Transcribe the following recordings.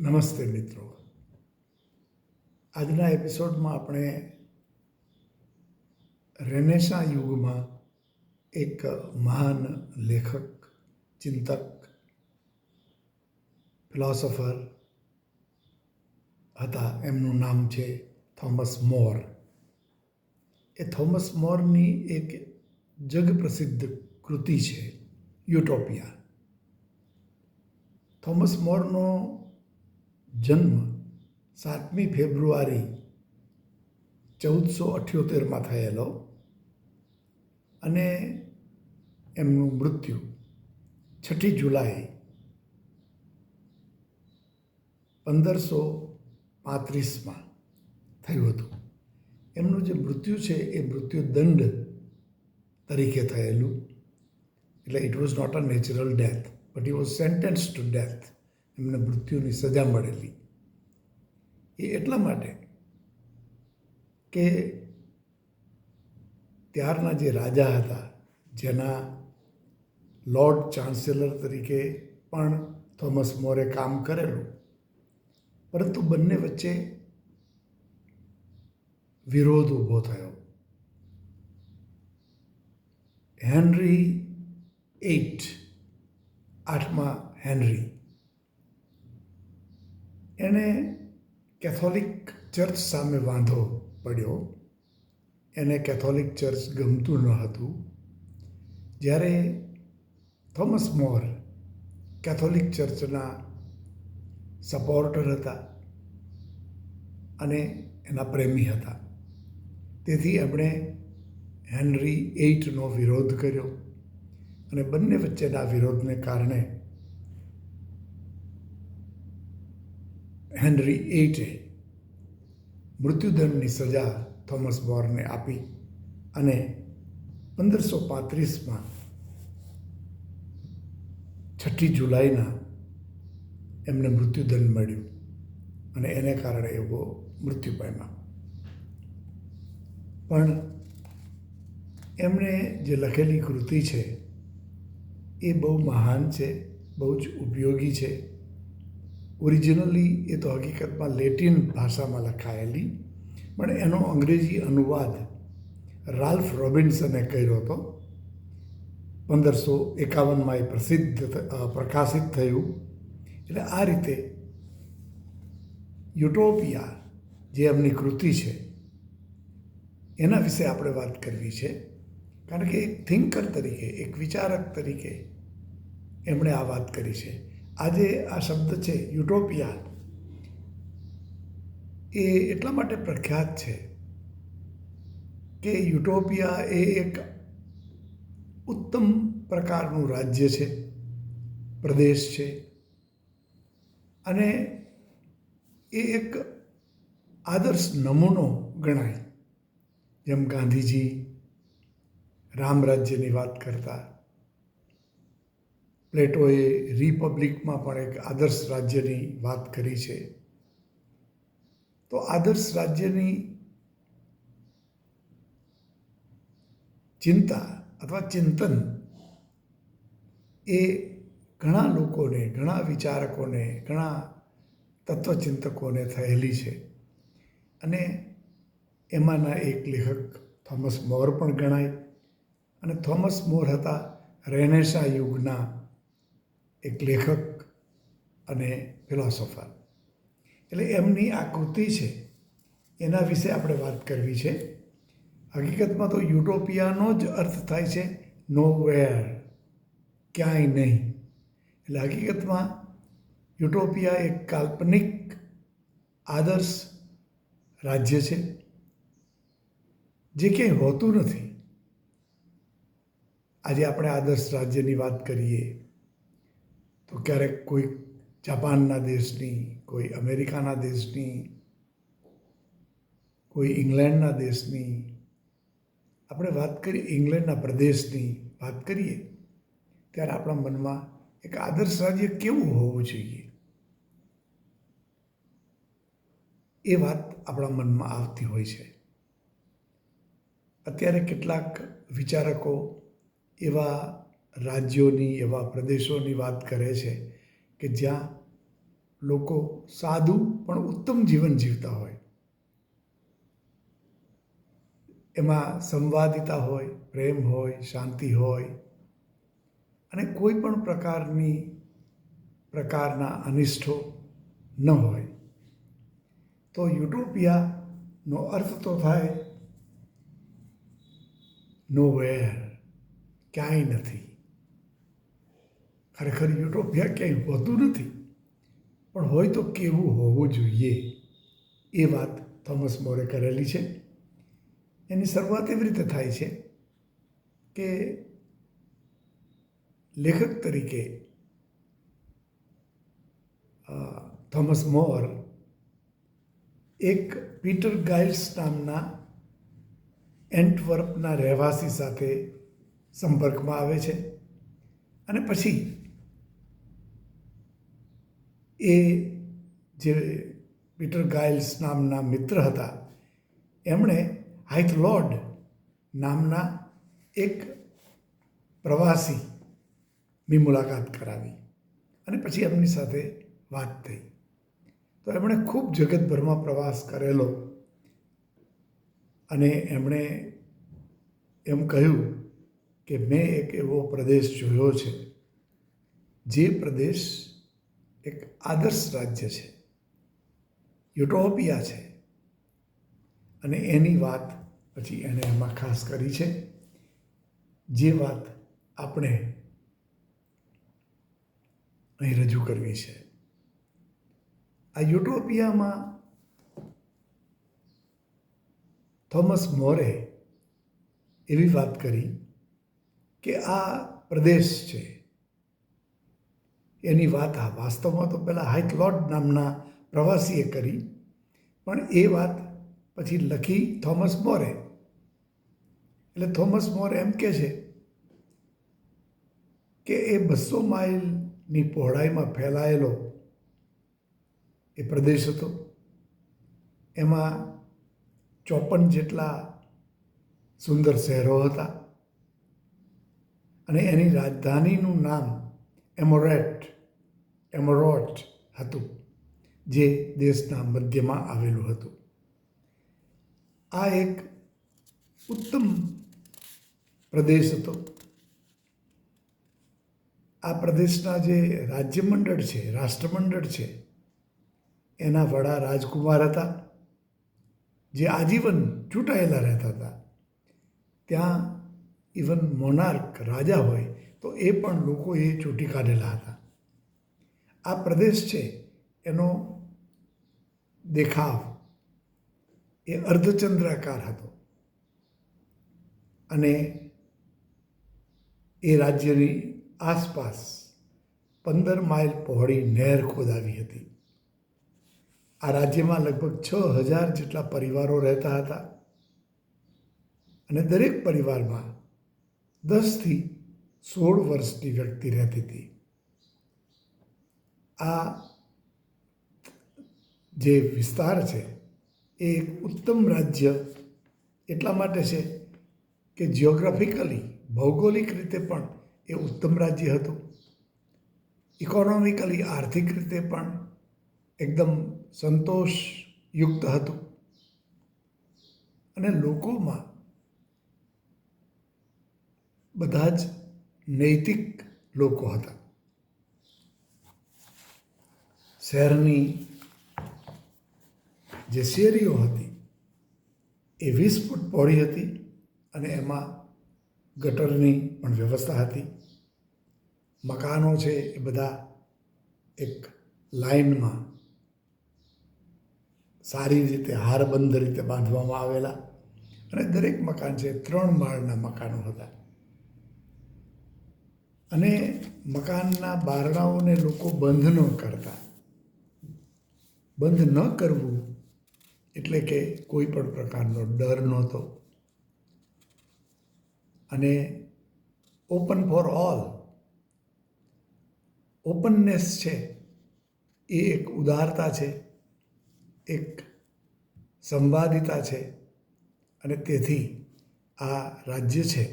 નમસ્તે મિત્રો. આજના એપિસોડમાં આપણે રેનેસાં યુગમાં એક મહાન લેખક, ચિંતક, ફિલોસોફર હતા. એમનું નામ છે થોમસ મોર. એ થોમસ મોરની એક જગપ્રસિદ્ધ કૃતિ છે યુટોપિયા. થોમસ મોરનો જન્મ 7મી ફેબ્રુઆરી 1478 થયેલો અને એમનું મૃત્યુ 6 જુલાઈ 1535 થયું હતું. એમનું જે મૃત્યુ છે એ મૃત્યુદંડ તરીકે થયેલું. એટલે it was not a natural death, but he was sentence to death. એમને મૃત્યુની સજા મળેલી. એ એટલા માટે કે ત્યારના જે રાજા હતા, જેના લોર્ડ ચાન્સેલર તરીકે પણ થોમસ મોરે કામ કરેલું, પરંતુ બંને વચ્ચે વિરોધ ઊભો થયો. હેનરી 8મા હેનરી, એણે કેથોલિક ચર્ચ સામે વાંધો પડ્યો. એને કેથોલિક ચર્ચ ગમતું ન હતું. જ્યારે થોમસ મોર કેથોલિક ચર્ચના સપોર્ટર હતા અને એના પ્રેમી હતા. તેથી એમણે હેનરી 8નો વિરોધ કર્યો અને બંને વચ્ચેના વિરોધને કારણે હેનરી 8એ મૃત્યુદંડની સજા થોમસ મોરને આપી અને 1535માં 6 જુલાઈના એમને મૃત્યુદંડ મળ્યું અને એને કારણે એવો મૃત્યુ પામ્યા. પણ એમણે જે લખેલી કૃતિ છે એ બહુ મહાન છે, બહુ જ ઉપયોગી છે. ઓરિજિનલી એ તો હકીકતમાં લેટિન ભાષામાં લખાયેલી, પણ એનો અંગ્રેજી અનુવાદ રાલ્ફ રોબિન્સને કર્યો હતો. 1551માં એ પ્રકાશિત થયું. એટલે આ રીતે યુટોપિયા જે એમની કૃતિ છે એના વિશે આપણે વાત કરવી છે. કારણ કે એક થિંકર તરીકે, એક વિચારક તરીકે એમણે આ વાત કરી છે. આજે આ શબ્દ છે યુટોપિયા, એ એટલા માટે પ્રખ્યાત છે કે યુટોપિયા એ એક ઉત્તમ પ્રકારનું રાજ્ય છે, પ્રદેશ છે, અને એ એક આદર્શ નમૂનો ગણાય. જેમ ગાંધીજી રામરાજ્યની વાત કરતા, પ્લેટોએ રિપબ્લિકમાં પણ એક આદર્શ રાજ્યની વાત કરી છે. તો આદર્શ રાજ્યની ચિંતા અથવા ચિંતન એ ઘણા લોકોને, ઘણા વિચારકોને, ઘણા તત્વચિંતકોને થયેલી છે. અને એમાંના એક લેખક થોમસ મોર પણ ગણાય. અને થોમસ મોર હતા રેનેસાં યુગના એક લેખક અને ફિલોસોફર. એટલે એમની આ કૃતિ છે એના વિશે આપણે વાત કરવી છે. હકીકતમાં તો યુટોપિયાનો જ અર્થ થાય છે નોવેર, ક્યાંય નહીં. એટલે હકીકતમાં યુટોપિયા એક કાલ્પનિક આદર્શ રાજ્ય છે જે ક્યાંય હોતું નથી. આજે આપણે આદર્શ રાજ્યની વાત કરીએ તો ક્યારેક કોઈ જાપાનના દેશની, કોઈ અમેરિકાના દેશની, કોઈ ઇંગ્લેન્ડના દેશની આપણે વાત કરીએ, ઇંગ્લેન્ડના પ્રદેશની વાત કરીએ, ત્યારે આપણા મનમાં એક આદર્શ રાજ્ય કેવું હોવું જોઈએ એ વાત આપણા મનમાં આવતી હોય છે. અત્યારે કેટલાક વિચારકો એવા રાજ્યોની, એવા પ્રદેશોની વાત કરે છે કે જ્યાં લોકો સાદું પણ ઉત્તમ જીવન જીવતા હોય, એમાં સંવાદિતા હોય, પ્રેમ હોય, શાંતિ હોય અને કોઈ પણ પ્રકારના અનિષ્ટો ન હોય, તો યુટોપિયાનો અર્થ તો થાય નો વેર, ક્યાંય નથી. ખરેખર યુટોપિયા ક્યાંય હોતું નથી, પણ હોય તો કેવું હોવું જોઈએ એ વાત થોમસ મોરે કરેલી છે. એની શરૂઆત એવી રીતે થાય છે કે લેખક તરીકે થોમસ મોર એક પીટર ગાઇલ્સ નામના એન્ટવર્પના રહેવાસી સાથે સંપર્કમાં આવે છે અને પછી એ જે પીટર ગાઇલ્સ નામના મિત્ર હતા એમણે હાઇથલોડ નામના એક પ્રવાસીની મુલાકાત કરાવી અને પછી એમની સાથે વાત થઈ. તો એમણે ખૂબ જગતભરમાં પ્રવાસ કરેલો અને એમણે એમ કહ્યું કે મેં એક એવો પ્રદેશ જોયો છે જે પ્રદેશ એક આદર્શ રાજ્ય છે, યુટોપિયા છે, અને એની વાત પછી એણે એમાં ખાસ કરી છે, જે વાત આપણે અહીં રજૂ કરવી છે. આ યુટોપિયામાં થોમસ મોરે એવી વાત કરી કે આ પ્રદેશ છે એની વાત વાસ્તવમાં તો પહેલાં હાઇથલોડ નામના પ્રવાસીએ કરી, પણ એ વાત પછી લખી થોમસ મોરે. એટલે થોમસ મોર એમ કહે છે કે એ 200 માઇલની પહોળાઈમાં ફેલાયેલો એ પ્રદેશ હતો. એમાં 54 જેટલા સુંદર શહેરો હતા અને એની રાજધાનીનું નામ એમોરોટ હતું, જે દેશના મધ્યમાં આવેલું હતું. આ એક ઉત્તમ પ્રદેશ હતો. આ પ્રદેશના જે રાજ્યમંડળ છે, રાષ્ટ્રમંડળ છે, એના વડા રાજકુમાર હતા જે આજીવન ચૂંટાયેલા રહેતા હતા. ત્યાં ઇવન મોનાર્ક રાજા હોય તો એ પણ લોકોએ ચૂંટી કાઢેલા હતા. આ પ્રદેશ છે એનો દેખાવ એ અર્ધચંદ્રાકાર હતો અને એ રાજ્યની આસપાસ 15 માઇલ પહોળી નહેર ખોદાવી હતી. આ રાજ્યમાં લગભગ 6000 જેટલા પરિવારો રહેતા હતા અને દરેક પરિવારમાં 10 થી 16 વર્ષની વ્યક્તિ રહેતી હતી. આ જે વિસ્તાર છે એ એક ઉત્તમ રાજ્ય એટલા માટે છે કે જિયોગ્રાફિકલી, ભૌગોલિક રીતે પણ એ ઉત્તમ રાજ્ય હતું. ઇકોનોમિકલી, આર્થિક રીતે પણ એકદમ સંતોષયુક્ત હતું અને લોકોમાં બધા જ નૈતિક લોકો હતા. શહેરની જે શેરીઓ હતી એ 20 ફૂટ પહોળી હતી અને એમાં ગટરની પણ વ્યવસ્થા હતી. મકાનો છે એ બધા એક લાઇનમાં સારી રીતે હારબંધ રીતે બાંધવામાં આવેલા અને દરેક મકાન છે 3 માળના મકાનો હતા અને મકાનના બારણાઓને લોકો બંધ ન કરતા. બંધ ન કરવું એટલે કે કોઈ પણ પ્રકારનો ડર નહોતો અને ઓપન ફોર ઓલ, ઓપનનેસ છે એ એક ઉદારતા છે, એક સંવાદિતા છે અને તેથી આ રાજ્ય છે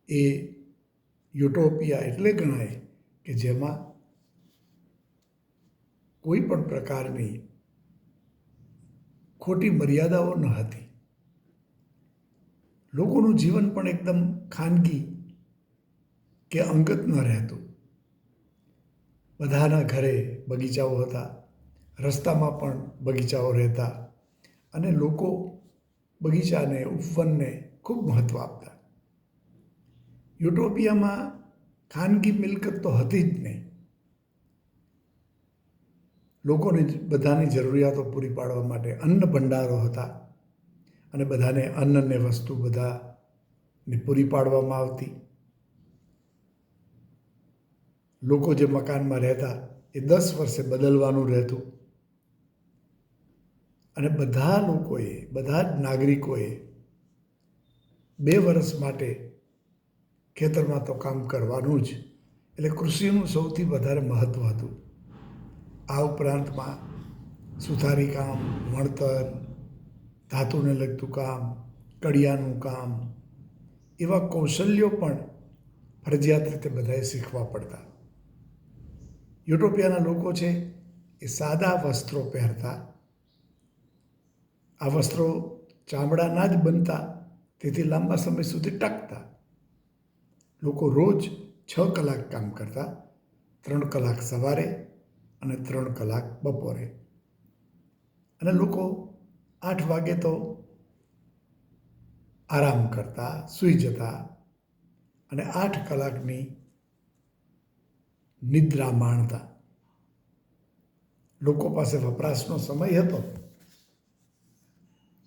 એ યુટોપિયા એટલે ગણાય કે જેમાં કોઈ પણ પ્રકારની ખોટી મર્યાદાઓ ન હતી. લોકોનું જીવન પણ એકદમ ખાનગી કે અંગત ન રહેતું. બધાના ઘરે બગીચાઓ હતા, રસ્તામાં પણ બગીચાઓ રહેતા અને લોકો બગીચાને, ઉપવનને ખૂબ મહત્ત્વ આપતા. યુટોપિયામાં ખાનગી મિલકત તો હતી જ નહીં. લોકોને બધાની જરૂરિયાતો પૂરી પાડવા માટે અન્ન ભંડારો હતા અને બધાને અન્નને વસ્તુ બધાને પૂરી પાડવામાં આવતી. લોકો જે મકાનમાં રહેતા એ 10 વર્ષે બદલવાનું રહેતું અને બધા લોકોએ, બધા જ નાગરિકોએ 2 વર્ષ માટે ખેતરમાં તો કામ કરવાનું જ. એટલે કૃષિનું સૌથી વધારે મહત્ત્વ હતું. આ ઉપરાંતમાં સુથારી કામ, વણતર, ધાતુને લગતું કામ, કડિયાનું કામ, એવા કૌશલ્યો પણ ફરજિયાત રીતે બધાએ શીખવા પડતા. યુટોપિયાના લોકો છે એ સાદા વસ્ત્રો પહેરતા. આ વસ્ત્રો ચામડાના જ બનતા, તેથી લાંબા સમય સુધી ટકતા. લોકો રોજ 6 કલાક કામ કરતા, 3 કલાક સવારે અને 3 કલાક બપોરે. અને લોકો 8 વાગે તો આરામ કરતા, સૂઈ જતા અને 8 કલાકની નિદ્રા માણતા. લોકો પાસે વપરાશનો સમય હતો,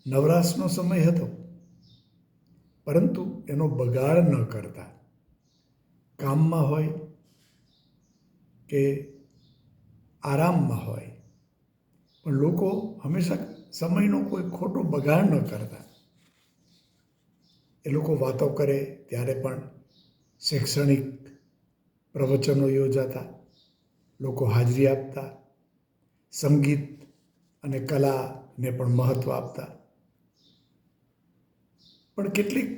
નવરાશનો સમય હતો, પરંતુ એનો બગાડ ન કરતા. કામમાં હોય કે આરામમાં હોય, પણ લોકો હંમેશા સમયનો કોઈ ખોટો બગાડ ન કરતા. એ લોકો વાતો કરે ત્યારે પણ શૈક્ષણિક પ્રવચનો યોજાતા, લોકો હાજરી આપતા, સંગીત અને કલાને પણ મહત્ત્વ આપતા. પણ કેટલીક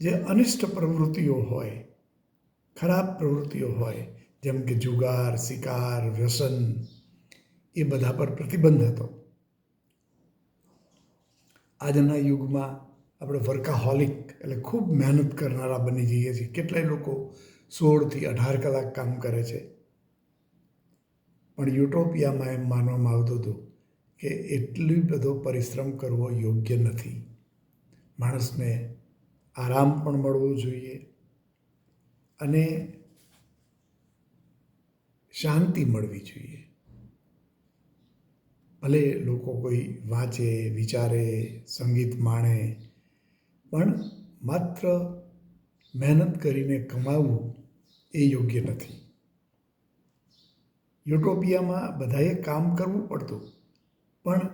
જે અનિષ્ટ પ્રવૃત્તિઓ હોય, ખરાબ પ્રવૃત્તિઓ હોય, જેમ કે જુગાર, શિકાર, વ્યસન, એ બધા પર પ્રતિબંધ હતો. આજના યુગમાં આપણે વર્કાહોલિક એટલે ખૂબ મહેનત કરનારા બની જઈએ છીએ. કેટલાય લોકો 16 થી 18 કલાક કામ કરે છે. પણ યુટોપિયામાં એમ માનવામાં આવતું હતું કે એટલો બધો પરિશ્રમ કરવો યોગ્ય નથી. માણસને આરામ પણ મળવો જોઈએ અને શાંતિ મળવી જોઈએ. ભલે લોકો કોઈ વાંચે, વિચારે, સંગીત માણે, પણ માત્ર મહેનત કરીને કમાવવું એ યોગ્ય નથી. યુટોપિયામાં બધાએ કામ કરવું પડતું, પણ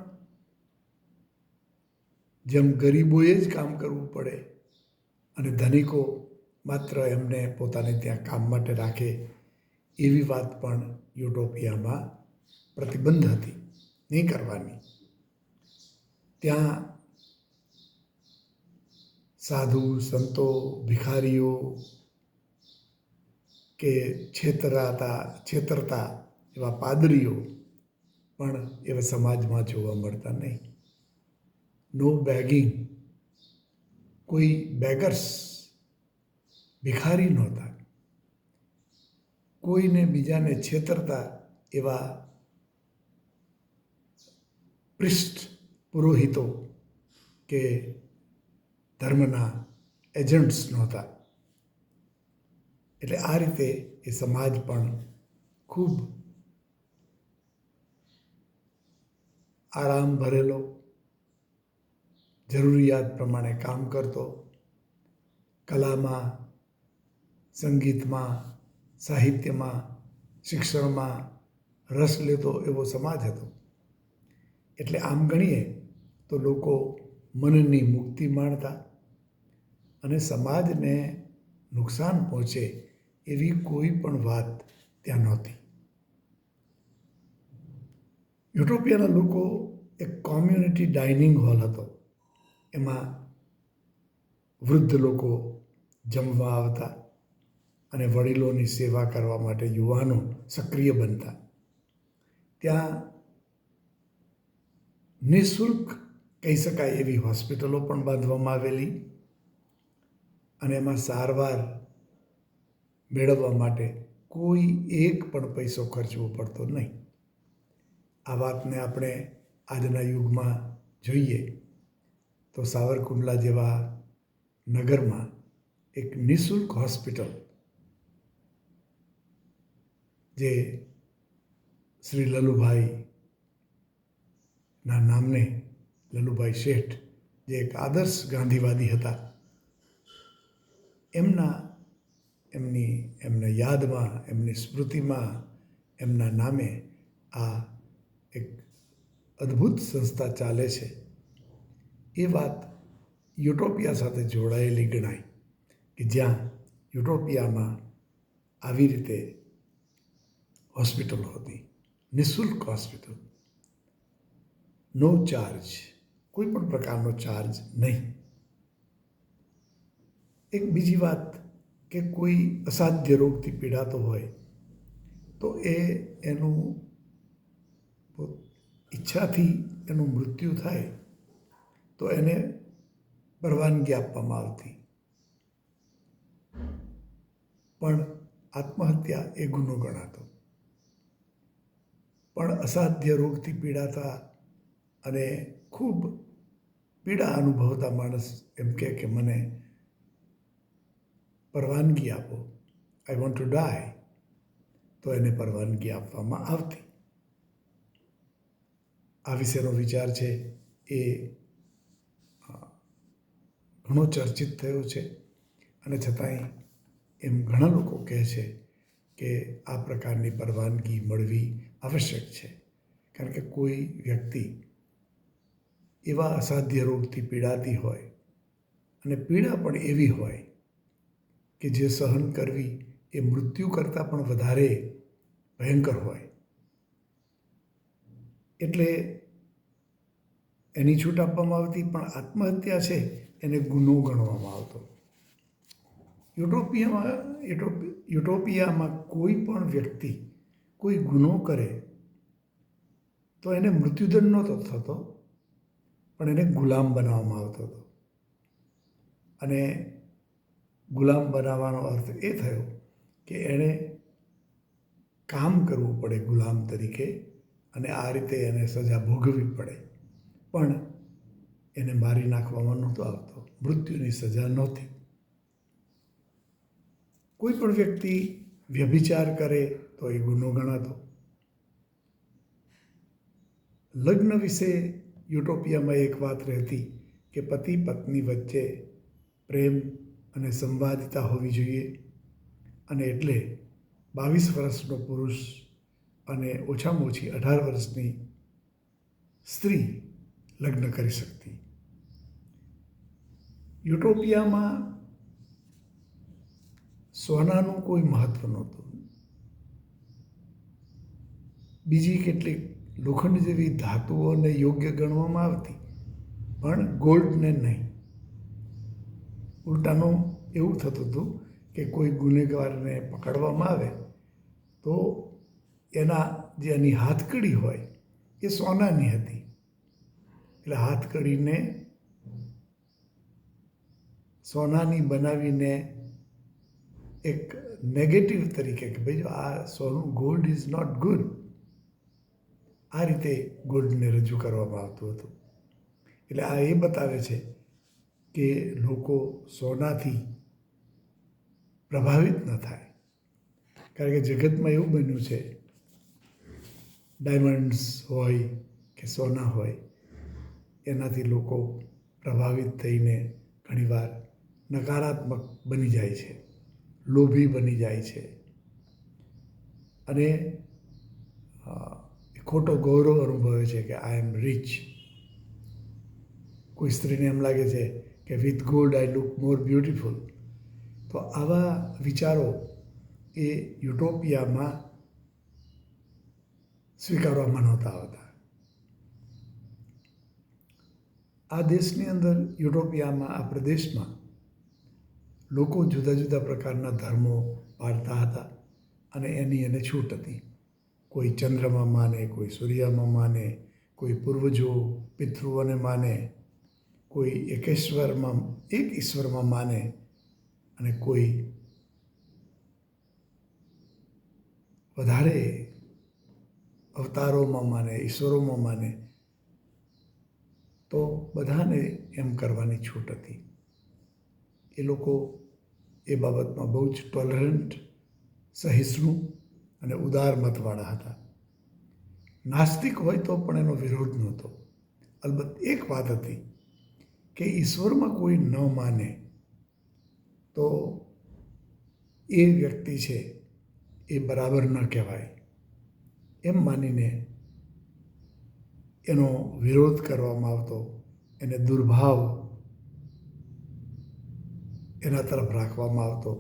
જેમ ગરીબોએ જ કામ કરવું પડે અને ધનિકો માત્ર એમને પોતાને ત્યાં કામ માટે રાખે, એવી વાત પણ યુટોપિયામાં પ્રતિબંધ હતી, નહીં કરવાની. ત્યાં સાધુ, સંતો, ભિખારીઓ કે છેતરતા એવા પાદરીઓ પણ એવા સમાજમાં જોવા મળતા નહીં. નો બેગિંગ, કોઈ બેગર્સ, ભિખારી નહોતા. કોઈને બીજાને છેતરતા એવા પ્રિસ્ટ, પુરોહિતો કે ધર્મના એજન્ટ્સ નહોતા. એટલે આ રીતે એ સમાજ પણ ખૂબ આરામ ભરેલો, જરૂરિયાત પ્રમાણે કામ કરતો, કલામાં, સંગીતમાં, સાહિત્યમાં, શિક્ષણમાં રસ લેતો એવો સમાજ હતો. એટલે આમ ગણીએ તો લોકો મનની મુક્તિ માણતા અને સમાજને નુકસાન પહોંચે એવી કોઈ પણ વાત ત્યાં નહોતી. યુટોપિયાના લોકો એક કોમ્યુનિટી ડાઇનિંગ હોલ હતો. એમાં વૃદ્ધ લોકો જમવા આવતા અને વડીલોની સેવા કરવા માટે યુવાનો સક્રિય બનતા. ત્યાં નિઃશુલ્ક કહી શકાય એવી હોસ્પિટલો પણ બાંધવામાં આવેલી અને એમાં સારવાર મેળવવા માટે કોઈ એક પણ પૈસો ખર્ચવો પડતો નહીં. આ વાતને આપણે આજના યુગમાં જોઈએ તો સાવરકુંડલા જેવા નગરમાં એક નિઃશુલ્ક હોસ્પિટલ જે શ્રી લલુભાઈના નામને લલુભાઈ શેઠ જે એક આદર્શ ગાંધીવાદી હતા એમના યાદમાં એમની સ્મૃતિમાં એમના નામે આ એક અદ્ભુત સંસ્થા ચાલે છે. એ વાત યુટોપિયા સાથે જોડાયેલી ગણાય કે જ્યાં યુટોપિયામાં આવી રીતે હોસ્પિટલ હતી, નિઃશુલ્ક હોસ્પિટલ, નો ચાર્જ, કોઈ પણ પ્રકારનો ચાર્જ નહીં. એક બીજી વાત કે કોઈ અસાધ્ય રોગથી પીડાતો હોય તો એનું ઈચ્છાથી એનું મૃત્યુ થાય તો એને પરવાનગી આપવામાં આવતી, પણ આત્મહત્યા એ ગુનો ગણાતો. પણ અસાધ્ય રોગથી પીડાતા અને ખૂબ પીડા અનુભવતા માણસ એમ કે મને પરવાનગી આપો, આઈ વોન્ટ ટુ ડાય, તો એને પરવાનગી આપવામાં આવતી. આ વિશેનો વિચાર છે એ ઘણો ચર્ચિત થયો છે અને છતાંય એમ ઘણા લોકો કહે છે કે આ પ્રકારની પરવાનગી મળવી આવશ્યક છે. કારણ કે કોઈ વ્યક્તિ એવા અસાધ્ય રોગથી પીડાતી હોય અને પીડા પણ એવી હોય કે જે સહન કરવી એ મૃત્યુ કરતાં પણ વધારે ભયંકર હોય, એટલે એની છૂટ આપવામાં આવતી, પણ આત્મહત્યા છે એને ગુનો ગણવામાં આવતો. યુટોપિયામાં કોઈ પણ વ્યક્તિ કોઈ ગુનો કરે તો એને મૃત્યુદંડ નહોતો થતો, પણ એને ગુલામ બનાવવામાં આવતો હતો. અને ગુલામ બનાવવાનો અર્થ એ થયો કે એણે કામ કરવું પડે ગુલામ તરીકે અને આ રીતે એને સજા ભોગવવી પડે, પણ એને મારી નાખવામાં નહોતો આવતો, મૃત્યુની સજા નહોતી. કોઈ પણ વ્યક્તિ વ્યભિચાર કરે તો એ ગુનો ગણાતો. લગ્ન વિશે યુટોપિયામાં એક વાત રહેતી કે પતિ પત્ની વચ્ચે પ્રેમ અને સંવાદિતા હોવી જોઈએ અને એટલે 22 વર્ષનો પુરુષ અને ઓછામાં ઓછી 18 વર્ષની સ્ત્રી લગ્ન કરી શકતી. યુટોપિયામાં સોનાનું કોઈ મહત્વ નહોતું. બીજી કેટલીક લોખંડ જેવી ધાતુઓને યોગ્ય ગણવામાં આવતી, પણ ગોલ્ડને નહીં. ઉલટાનું એવું થતું હતું કે કોઈ ગુનેગારને પકડવામાં આવે તો એની હાથકડી હોય એ સોનાની હતી, એટલે હાથકડીને સોનાની બનાવીને એક નેગેટિવ તરીકે કે ભાઈ આ સોનું, ગોલ્ડ ઇઝ નોટ ગુડ, આ રીતે ગોલ્ડને રજૂ કરવામાં આવતું હતું. એટલે આ એ બતાવે છે કે લોકો સોનાથી પ્રભાવિત ન થાય. કારણ કે જગતમાં એવું બન્યું છે, ડાયમંડ્સ હોય કે સોના હોય એનાથી લોકો પ્રભાવિત થઈને ઘણીવાર નકારાત્મક બની જાય છે, લોભી બની જાય છે અને ખોટો ગૌરવ અનુભવે છે કે આઈ એમ રિચ. કોઈ સ્ત્રીને એમ લાગે છે કે with gold I look more beautiful. તો આવા વિચારો એ યુટોપિયામાં સ્વીકારવામાં નહોતા આવતા. આ દેશની અંદર યુટોપિયામાં, આ પ્રદેશમાં લોકો જુદા જુદા પ્રકારના ધર્મો પાળતા હતા અને એને છૂટ હતી. કોઈ ચંદ્રમાં માને, કોઈ સૂર્યમાં માને, કોઈ પૂર્વજો પિતૃઓને માને, કોઈ એક ઈશ્વરમાં માને અને કોઈ વધારે અવતારોમાં માને, ઈશ્વરોમાં માને, તો બધાને એમ કરવાની છૂટ હતી. એ લોકો એ બાબતમાં બહુ જ ટોલરન્ટ, સહિષ્ણુ અને ઉદાર મતવાળા હતા. નાસ્તિક હોય તો પણ એનો વિરોધ નહોતો. અલબત્ત એક વાત હતી કે ઈશ્વરમાં કોઈ ન માને તો એ વ્યક્તિ છે એ બરાબર ન કહેવાય, એમ માનીને એનો વિરોધ કરવામાં આવતો, એને દુર્ભાવ એના તરફ રાખવામાં આવતો.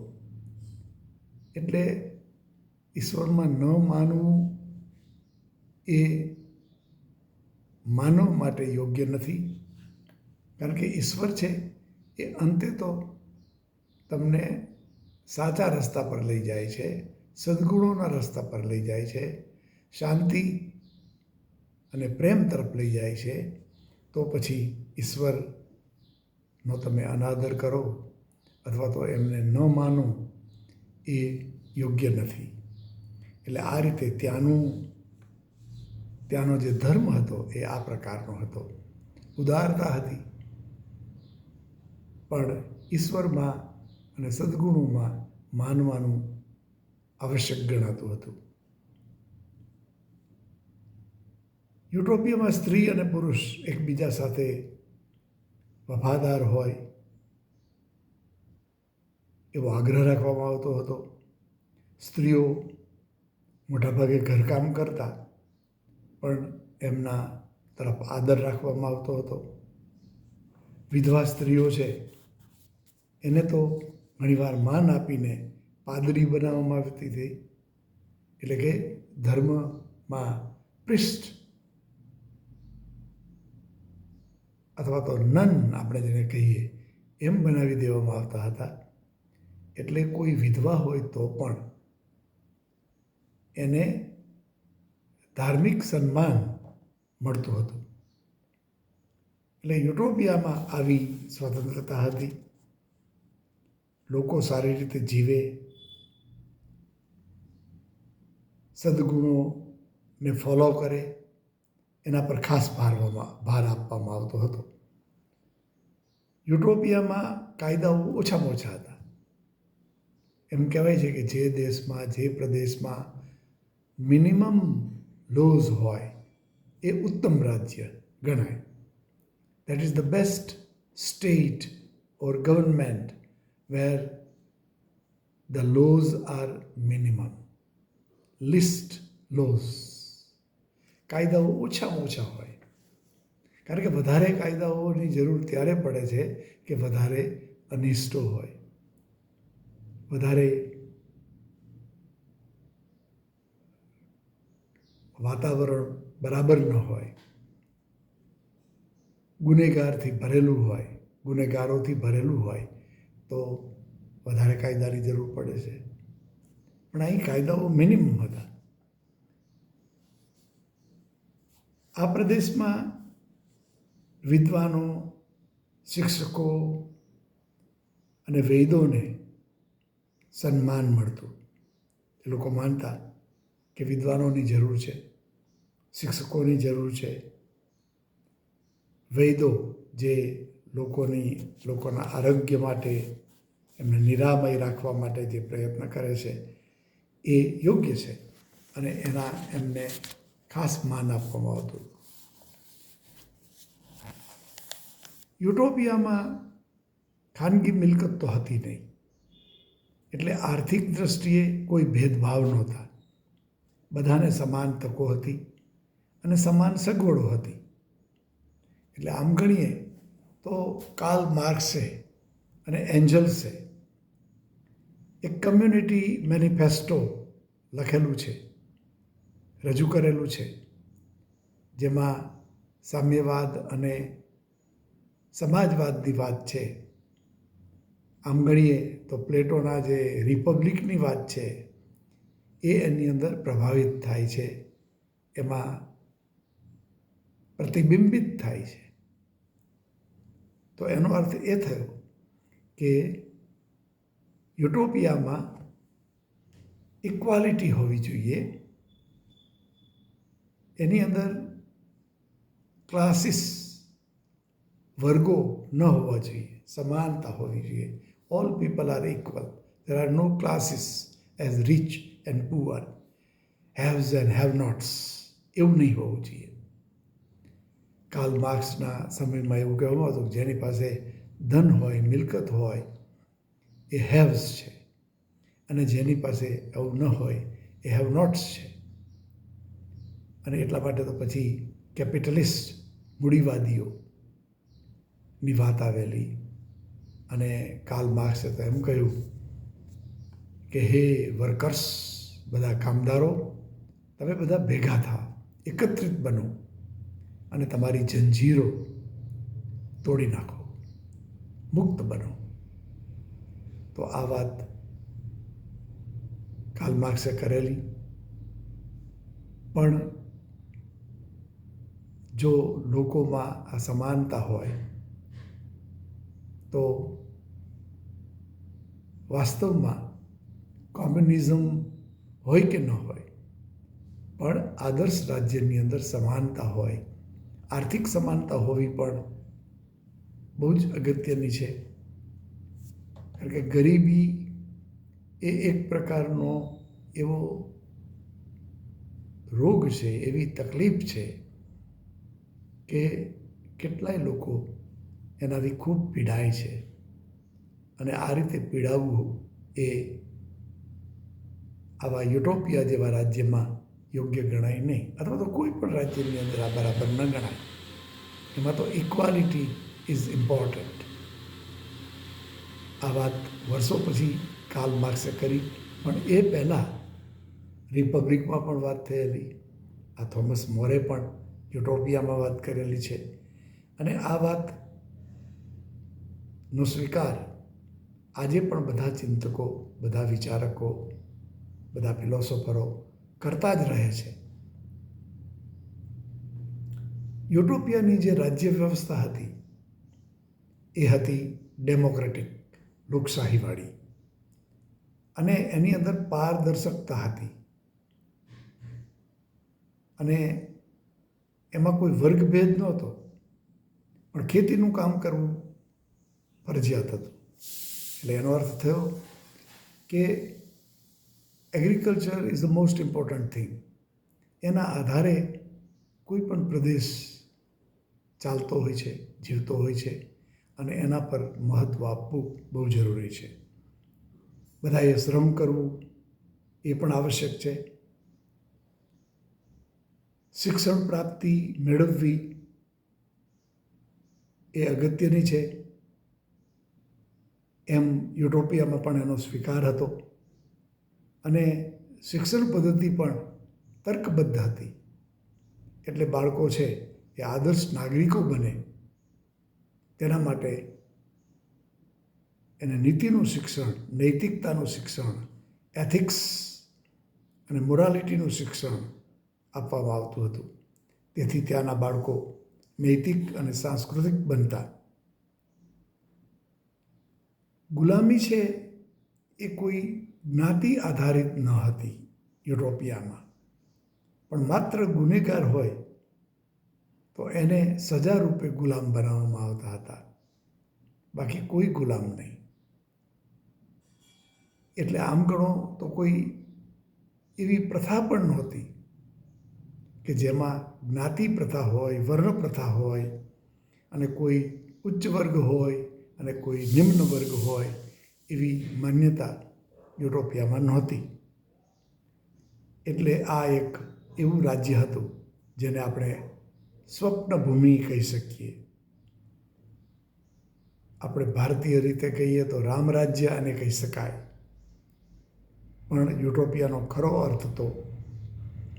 એટલે ઈશ્વરમાં ન માનવું એ માનવ માટે યોગ્ય નથી, કારણ કે ઈશ્વર છે એ અંતે તો તમને સાચા રસ્તા પર લઈ જાય છે, સદ્ગુણોના રસ્તા પર લઈ જાય છે, શાંતિ અને પ્રેમ તરફ લઈ જાય છે. તો પછી ઈશ્વરનો તમે અનાદર કરો અથવા તો એમને ન માનો એ યોગ્ય નથી. એટલે આ રીતે ત્યાંનો જે ધર્મ હતો એ આ પ્રકારનો હતો. ઉદારતા હતી, પણ ઈશ્વરમાં અને સદ્ગુણોમાં માનવાનું આવશ્યક ગણાતું હતું. યુટોપિયામાં સ્ત્રી અને પુરુષ એકબીજા સાથે વફાદાર હોય એવો આગ્રહ રાખવામાં આવતો હતો. સ્ત્રીઓ મોટાભાગે ઘરકામ કરતા, પણ એમના તરફ આદર રાખવામાં આવતો હતો. વિધવા સ્ત્રીઓ છે એને તો ઘણીવાર માન આપીને પાદરી બનાવવામાં આવતી હતી, એટલે કે ધર્મમાં પ્રિસ્ટ અથવા તો નન આપણે જેને કહીએ એમ બનાવી દેવામાં આવતા હતા. એટલે કોઈ વિધવા હોય તો પણ એને ધાર્મિક સન્માન મળતું હતું. એટલે યુટોપિયામાં આવી સ્વતંત્રતા હતી. લોકો સારી રીતે જીવે, સદ્ગુણોને ફોલો કરે, એના પર ખાસ ભાર આપવામાં આવતો હતો. યુટોપિયામાં કાયદાઓ ઓછામાં ઓછા હતા. એમ કહેવાય છે કે જે દેશમાં, જે પ્રદેશમાં મિનિમમ લોઝ હોય એ ઉત્તમ રાજ્ય ગણાય. That is the best state or government where the laws are minimum, least laws. કાયદાઓ ઓછામાં ઓછા હોય, કારણ કે વધારે કાયદાઓની જરૂર ત્યારે પડે છે કે વધારે અનિષ્ટો હોય, વધારે વાતાવરણ બરાબર ન હોય, ગુનેગારોથી ભરેલું હોય તો વધારે કાયદાની જરૂર પડે છે. પણ અહીં કાયદાઓ મિનિમમ હતા. આ પ્રદેશમાં વિદ્વાનો, શિક્ષકો અને વૈદોને સન્માન મળતું. એ લોકો માનતા કે વિદ્વાનોની જરૂર છે, શિક્ષકોની જરૂર છે. વૈદો જે લોકોના આરોગ્ય માટે, એમને નિરામય રાખવા માટે જે પ્રયત્ન કરે છે એ યોગ્ય છે અને એમને ખાસ માન આપવામાં આવતું. યુટોપિયામાં ખાનગી મિલકત તો હતી નહીં, એટલે આર્થિક દ્રષ્ટિએ કોઈ ભેદભાવ નહોતા. બધાને સમાન તકો હતી અને સમાન સગવડો હતી. એટલે આમ ગણીએ તો કાર્લ માર્ક્સે અને એન્જલ્સે એક કમ્યુનિટી મેનિફેસ્ટો લખેલું છે, રજૂ કરેલું છે, જેમાં સામ્યવાદ અને સમાજવાદની વાત છે. આમ ગણીએ તો પ્લેટોના જે રિપબ્લિકની વાત છે એ એની અંદર પ્રભાવિત થાય છે. એમાં પ્રતિબિંબિત થાય છે. તો એનો અર્થ એ થયો કે યુટોપિયામાં ઇક્વાલિટી હોવી જોઈએ, એની અંદર ક્લાસીસ વર્ગો ન હોવા જોઈએ, સમાનતા હોવી જોઈએ. All people are equal. There are no classes as rich and poor, haves and have nots. એવું નહીં હોવું જોઈએ. કાર્લ માર્ક્સના સમયમાં એવું કહેવામાં હતું કે જેની પાસે ધન હોય, મિલકત હોય, એ હેવ્સ છે, અને જેની પાસે એવું ન હોય એ હેવ નોટ્સ છે. અને એટલા માટે તો પછી કેપિટલિસ્ટ મૂડીવાદીઓની વાત આવેલી, અને કાર્લ માર્ક્સે તો એમ કહ્યું કે હે વર્કર્સ, બધા કામદારો, તમે બધા ભેગા થાઓ, એકત્રિત બનો અને તમારી જંજીરો તોડી નાખો, મુક્ત બનો. તો આ વાત કાર્લ માર્ક્સે કરેલી. પણ જો લોકોમાં આ સમાનતા હોય તો વાસ્તવમાં કોમ્યુનિઝમ હોય કે ન હોય, પણ આદર્શ રાજ્યની અંદર સમાનતા હોય. આર્થિક સમાનતા હોવી પણ બહુ જ અગત્યની છે, કારણ કે ગરીબી એ એક પ્રકારનો એવો રોગ છે, એવી તકલીફ છે કે કેટલાય લોકો એનાથી ખૂબ પીડાય છે. અને આ રીતે પીડાવવું એ આવા યુટોપિયા જેવા રાજ્યમાં યોગ્ય ગણાય નહીં, અથવા તો કોઈ પણ રાજ્યની અંદર આ બરાબર ન ગણાય. એમાં તો ઇક્વાલિટી ઇઝ ઇમ્પોર્ટન્ટ. આ વાત વર્ષો પછી કાર્લ માર્ક્સે કરી, પણ એ પહેલાં રિપબ્લિકમાં પણ વાત થયેલી. આ થોમસ મોરે પણ યુટોપિયામાં વાત કરેલી છે. અને આ વાતનો સ્વીકાર આજે પણ બધા ચિંતકો, બધા વિચારકો, બધા ફિલોસોફરો કરતા જ રહે છે. યુટોપિયાની જે રાજ્ય વ્યવસ્થા હતી એ હતી ડેમોક્રેટિક, લોકશાહીવાળી, અને એની અંદર પારદર્શકતા હતી, અને એમાં કોઈ વર્ગભેદ નહોતો, પણ ખેતીનું કામ કરવું ફરજિયાત હતું. એટલે એનો અર્થ થયો કે agriculture is the most important thing. એના આધારે કોઈ પણ પ્રદેશ ચાલતો હોય છે, જીવતો હોય છે, અને એના પર મહત્ત્વ આપવું બહુ જરૂરી છે. બધાએ શ્રમ કરવું એ પણ આવશ્યક છે. શિક્ષણ પ્રાપ્તિ મેળવવી એ અગત્યની છે. એમ યુટોપિયામાં પણ એનો સ્વીકાર હતો. અને શિક્ષણ પદ્ધતિ પણ તર્કબદ્ધ હતી. એટલે બાળકો છે એ આદર્શ નાગરિકો બને તેના માટે એને નીતિનું શિક્ષણ, નૈતિકતાનું શિક્ષણ, એથિક્સ અને મોરાલિટીનું શિક્ષણ આપવામાં આવતું હતું. તેથી ત્યાંના બાળકો નૈતિક અને સાંસ્કૃતિક બનતા. ગુલામી છે એ કોઈ જ્ઞાતિ આધારિત ન હતી યુટોપિયામાં, પણ માત્ર ગુનેગાર હોય તો એને સજા રૂપે ગુલામ બનાવવામાં આવતા હતા, બાકી કોઈ ગુલામ નહીં. એટલે આમ ગણો તો કોઈ એવી પ્રથા પણ નહોતી કે જેમાં જ્ઞાતિ પ્રથા હોય, વર્ણ પ્રથા હોય, અને કોઈ ઉચ્ચ વર્ગ હોય અને કોઈ નિમ્ન વર્ગ હોય, એવી માન્યતા યુટોપિયામાં નહોતી. એટલે આ એક એવું રાજ્ય હતું જેને આપણે સ્વપ્નભૂમિ કહી શકીએ. આપણે ભારતીય રીતે કહીએ તો રામ રાજ્ય આને કહી શકાય, પણ યુટોપિયાનો ખરો અર્થ તો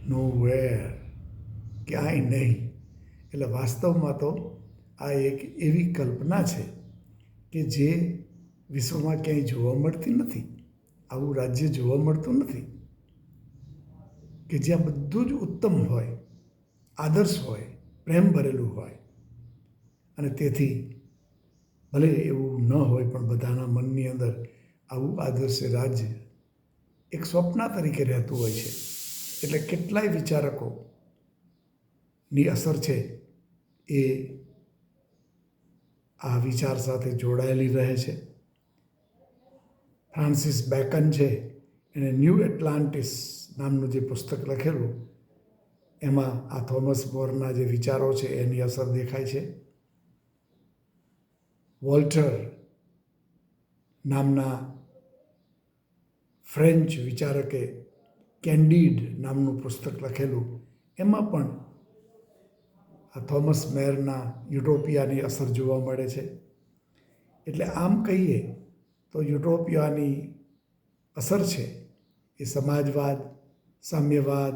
નોવેર, ક્યાંય નહીં. એટલે વાસ્તવમાં તો આ એક એવી કલ્પના છે કે જે વિશ્વમાં ક્યાંય જોવા મળતી નથી. આવું રાજ્ય જોવા મળતું નથી કે જ્યાં બધું જ ઉત્તમ હોય, આદર્શ હોય, પ્રેમ ભરેલું હોય અને તેથી ભલે એવું ન હોય પણ બધાના મનની અંદર આવું આદર્શ રાજ્ય એક સ્વપ્ન તરીકે રહેતું હોય છે. એટલે કેટલાય વિચારકોની અસર છે એ આ વિચાર સાથે જોડાયેલી રહે છે. ફ્રાન્સિસ બેકન છે, એણે ન્યૂ એટલાન્ટિસ નામનું જે પુસ્તક લખેલું એમાં આ થોમસ મોરના જે વિચારો છે એની અસર દેખાય છે. વોલ્ટર નામના ફ્રેન્ચ વિચારકે કેન્ડિડ નામનું પુસ્તક લખેલું એમાં પણ આ થોમસ મેરના યુટોપિયાની અસર જોવા મળે છે. એટલે આમ કહીએ તો યુટોપિયાની અસર છે એ સમાજવાદ, સામ્યવાદ,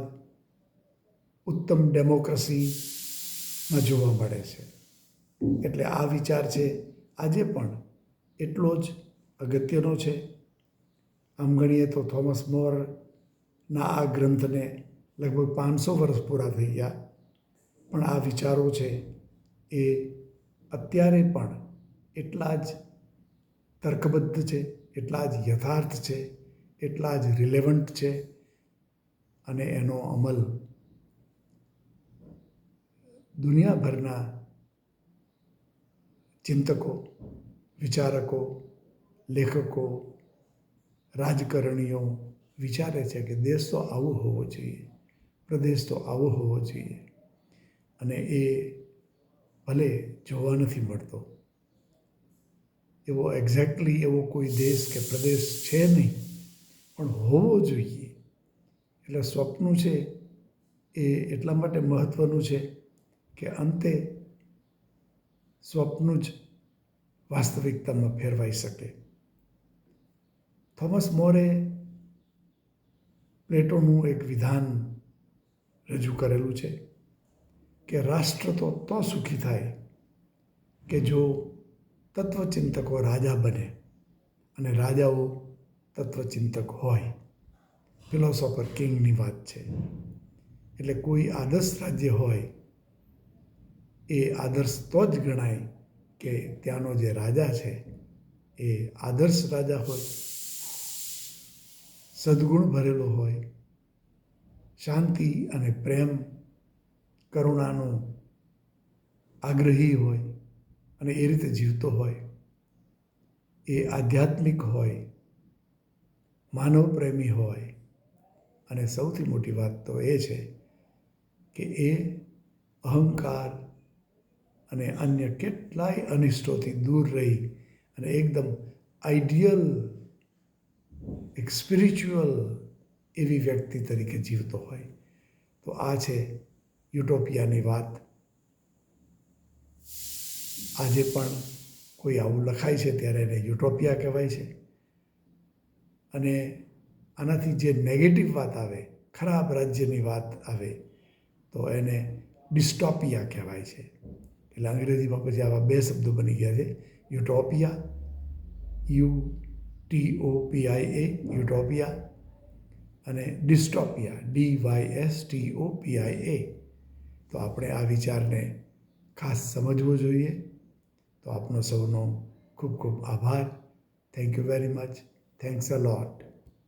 ઉત્તમ ડેમોક્રેસીમાં જોવા મળે છે. એટલે આ વિચાર છે આજે પણ એટલો જ અગત્યનો છે. આમ ગણીએ તો થોમસ મોરના આ ગ્રંથને લગભગ 500 વર્ષ પૂરા થઈ ગયા, પણ આ વિચારો છે એ અત્યારે પણ એટલા જ તર્કબદ્ધ છે, એટલા જ યથાર્થ છે, એટલા જ રિલેવન્ટ છે અને એનો અમલ દુનિયાભરના ચિંતકો, વિચારકો, લેખકો, રાજકારણીઓ વિચારે છે કે દેશ તો આવો હોવો જોઈએ, પ્રદેશ તો આવો હોવો જોઈએ અને એ ભલે જોવા નથી મળતો. એવો એક્ઝેક્ટલી એવો કોઈ દેશ કે પ્રદેશ છે નહીં, પણ હોવો જોઈએ. એટલે સ્વપ્ન છે એ એટલા માટે મહત્ત્વનું છે કે અંતે સ્વપ્ન જ વાસ્તવિકતામાં ફેરવાઈ શકે. થોમસ મોરે પ્લેટોનું એક વિધાન રજૂ કરેલું છે કે રાષ્ટ્ર તો સુખી થાય કે જો તત્વચિંતકો રાજા બને અને રાજાઓ તત્વચિંતક હોય. ફિલોસોફર કિંગની વાત છે. એટલે કોઈ આદર્શ રાજ્ય હોય એ આદર્શ તો જ ગણાય કે ત્યાંનો જે રાજા છે એ આદર્શ રાજા હોય, સદ્ગુણ ભરેલો હોય, શાંતિ અને પ્રેમ, કરુણાનો આગ્રહી હોય અને એ રીતે જીવતો હોય, એ આધ્યાત્મિક હોય, માનવ પ્રેમી હોય અને સૌથી મોટી વાત તો એ છે કે એ અહંકાર અને અન્ય કેટલાય અનિષ્ટોથી દૂર રહી અને એકદમ આઈડિયલ, એક સ્પિરિચ્યુઅલ એવી વ્યક્તિ તરીકે જીવતો હોય. તો આ છે યુટોપિયાની વાત. આજે પણ કોઈ આવું લખાય છે ત્યારે એને યુટોપિયા કહેવાય છે અને આનાથી જે નેગેટિવ વાત આવે, ખરાબ રાજ્યની વાત આવે તો એને ડિસ્ટોપિયા કહેવાય છે. એટલે અંગ્રેજીમાં પછી આવા 2 શબ્દો બની ગયા છે, યુટોપિયા, UTOPIA, યુટોપિયા, અને ડિસ્ટોપિયા, DYSTOPIA. તો આપણે આ વિચારને ખાસ સમજવો જોઈએ. તો આપનો સૌનો ખૂબ ખૂબ આભાર. Thank you very much. Thanks a lot.